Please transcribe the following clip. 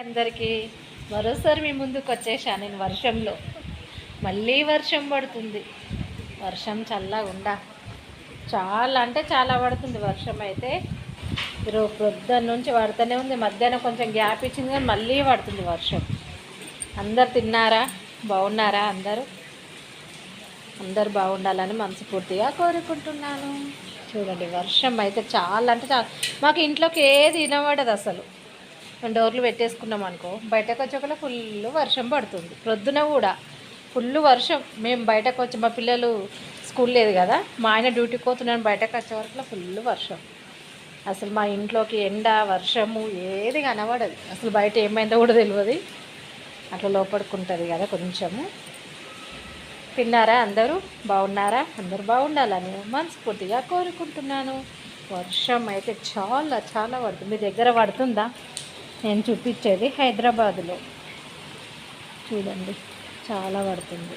అందరికీ మరోసారి మీ ముందుకు వచ్చేసాను నేను వర్షంలో. మళ్ళీ వర్షం పడుతుంది. వర్షం చల్లగా ఉండా చాలా అంటే చాలా పడుతుంది వర్షం అయితే. ఈరోజు పొద్దున్న నుంచి పడుతూనే ఉంది. మధ్యాహ్నం కొంచెం గ్యాప్ ఇచ్చింది కానీ మళ్ళీ పడుతుంది వర్షం. అందరు తిన్నారా? బాగున్నారా? అందరు బాగుండాలని మనస్ఫూర్తిగా కోరుకుంటున్నాను. చూడండి వర్షం అయితే చాలా అంటే చాలా. మాకు ఇంట్లోకి ఏది వినబడదు అసలు. డోర్లు పెట్టేసుకున్నాం అనుకో, బయటకు వచ్చేకల్లా ఫుల్ వర్షం పడుతుంది. ప్రొద్దున కూడా ఫుల్ వర్షం. మేము బయటకు వచ్చి మా పిల్లలు స్కూల్ లేదు కదా, మా ఆయన డ్యూటీకి పోతున్నాను, బయటకు వచ్చే వరకు ఫుల్ వర్షం. అసలు మా ఇంట్లోకి ఎండ వర్షము ఏది కనబడదు. అసలు బయట ఏమైందో కూడా తెలియదు. అట్లా లోపడుకుంటుంది కదా కొంచెము. తిన్నారా? అందరూ బాగున్నారా? అందరూ బాగుండాలని మనస్ఫూర్తిగా కోరుకుంటున్నాను. వర్షం అయితే చాలా చాలా పడుతుంది. మీ దగ్గర పడుతుందా? నేను చూపించేది హైదరాబాదులో. చూడండి చాలా పడుతుంది.